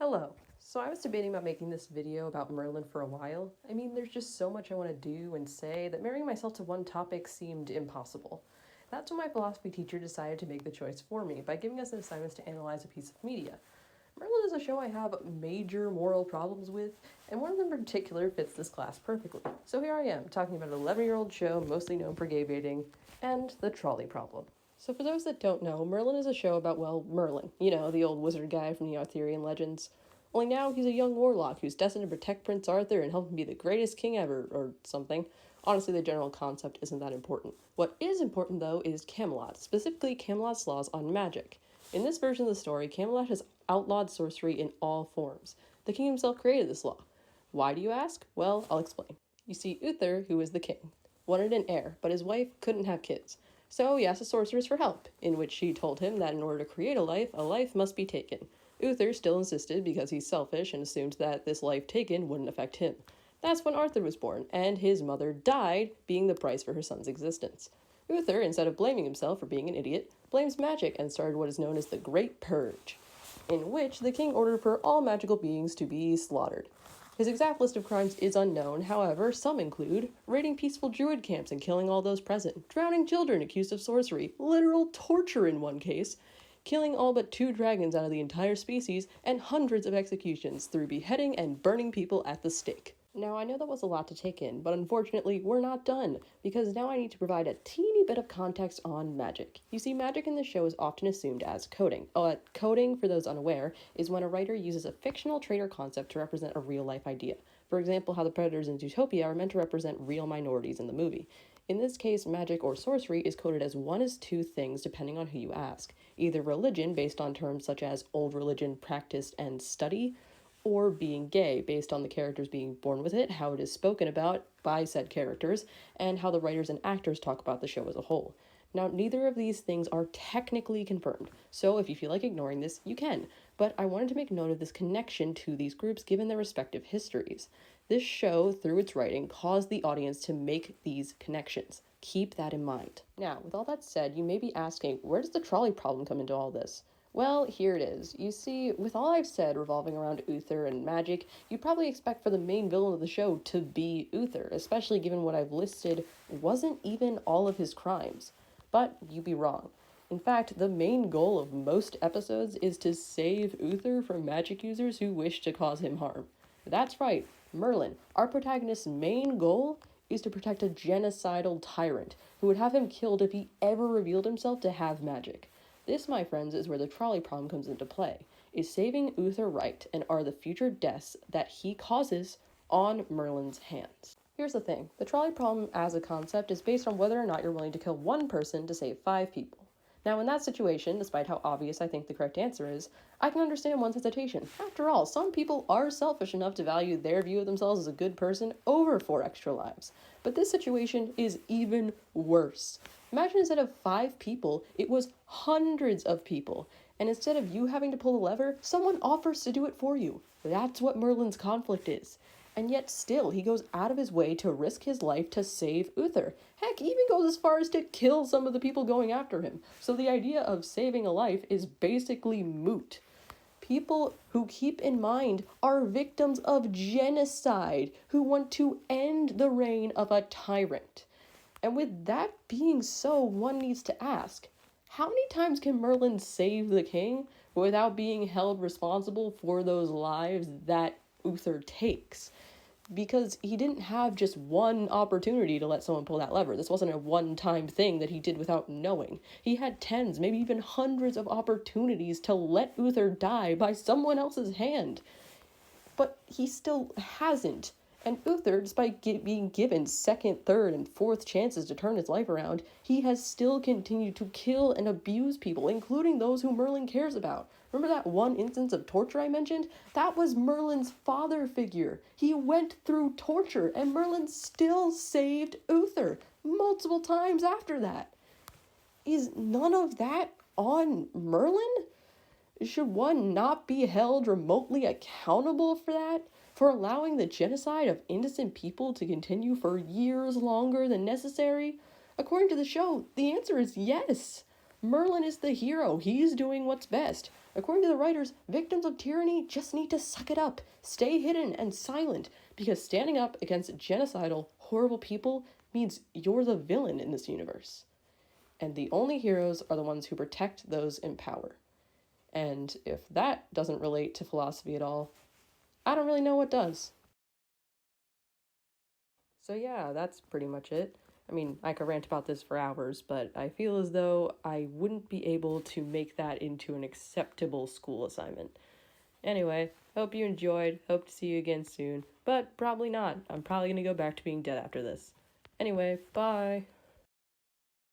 Hello. So I was debating about making this video about Merlin for a while. I mean, there's just so much I want to do and say that marrying myself to one topic seemed impossible. That's when my philosophy teacher decided to make the choice for me by giving us an assignment to analyze a piece of media. Merlin is a show I have major moral problems with, and one of them in particular fits this class perfectly. So here I am, talking about an 11-year-old show mostly known for gay baiting, and the trolley problem. So for those that don't know, Merlin is a show about, well, Merlin. You know, the old wizard guy from the Arthurian legends. Only now he's a young warlock who's destined to protect Prince Arthur and help him be the greatest king ever, or something. Honestly, the general concept isn't that important. What is important, though, is Camelot, specifically Camelot's laws on magic. In this version of the story, Camelot has outlawed sorcery in all forms. The king himself created this law. Why do you ask? Well, I'll explain. You see, Uther, who was the king, wanted an heir, but his wife couldn't have kids. So he asked the sorceress for help, in which she told him that in order to create a life must be taken. Uther still insisted because he's selfish and assumed that this life taken wouldn't affect him. That's when Arthur was born, and his mother died, being the price for her son's existence. Uther, instead of blaming himself for being an idiot, blames magic and started what is known as the Great Purge, in which the king ordered for all magical beings to be slaughtered. His exact list of crimes is unknown, however, some include raiding peaceful druid camps and killing all those present, drowning children accused of sorcery, literal torture in one case, killing all but 2 dragons out of the entire species, and hundreds of executions through beheading and burning people at the stake. Now, I know that was a lot to take in, but unfortunately, we're not done, because now I need to provide a teeny bit of context on magic. You see, magic in the show is often assumed as coding. Coding, for those unaware, is when a writer uses a fictional trait or concept to represent a real-life idea. For example, how the predators in Zootopia are meant to represent real minorities in the movie. In this case, magic or sorcery is coded as one of 2 things depending on who you ask. Either religion, based on terms such as old religion practiced and study, or being gay, based on the characters being born with it, how it is spoken about by said characters, and how the writers and actors talk about the show as a whole. Now, neither of these things are technically confirmed, so if you feel like ignoring this, you can, but I wanted to make note of this connection to these groups given their respective histories. This show, through its writing, caused the audience to make these connections. Keep that in mind. Now, with all that said, you may be asking, where does the trolley problem come into all this? Well, here it is. You see, with all I've said revolving around Uther and magic, you'd probably expect for the main villain of the show to be Uther, especially given what I've listed wasn't even all of his crimes. But you'd be wrong. In fact, the main goal of most episodes is to save Uther from magic users who wish to cause him harm. That's right, Merlin, our protagonist's main goal is to protect a genocidal tyrant who would have him killed if he ever revealed himself to have magic. This, my friends, is where the trolley problem comes into play. Is saving Uther right, and are the future deaths that he causes on Merlin's hands? Here's the thing. The trolley problem as a concept is based on whether or not you're willing to kill one person to save 5 people. Now, in that situation, despite how obvious I think the correct answer is, I can understand one's hesitation. After all, some people are selfish enough to value their view of themselves as a good person over 4 extra lives. But this situation is even worse. Imagine instead of 5 people, it was hundreds of people. And instead of you having to pull the lever, someone offers to do it for you. That's what Merlin's conflict is. And yet still, he goes out of his way to risk his life to save Uther. Heck, he even goes as far as to kill some of the people going after him. So the idea of saving a life is basically moot. People who keep in mind are victims of genocide, who want to end the reign of a tyrant. And with that being so, one needs to ask, how many times can Merlin save the king without being held responsible for those lives that Uther takes? Because he didn't have just one opportunity to let someone pull that lever. This wasn't a one-time thing that he did without knowing. He had tens, maybe even hundreds of opportunities to let Uther die by someone else's hand. But he still hasn't. And Uther, despite being given 2nd, 3rd, and 4th chances to turn his life around, he has still continued to kill and abuse people, including those who Merlin cares about. Remember that one instance of torture I mentioned? That was Merlin's father figure. He went through torture, and Merlin still saved Uther multiple times after that. Is none of that on Merlin? Should one not be held remotely accountable for that? For allowing the genocide of innocent people to continue for years longer than necessary? According to the show, the answer is yes. Merlin is the hero. He's doing what's best. According to the writers, victims of tyranny just need to suck it up, stay hidden and silent, because standing up against genocidal, horrible people means you're the villain in this universe. And the only heroes are the ones who protect those in power. And if that doesn't relate to philosophy at all, I don't really know what does. So yeah, that's pretty much it. I mean, I could rant about this for hours, but I feel as though I wouldn't be able to make that into an acceptable school assignment. Anyway, hope you enjoyed, hope to see you again soon, but probably not. I'm probably gonna go back to being dead after this. Anyway, bye!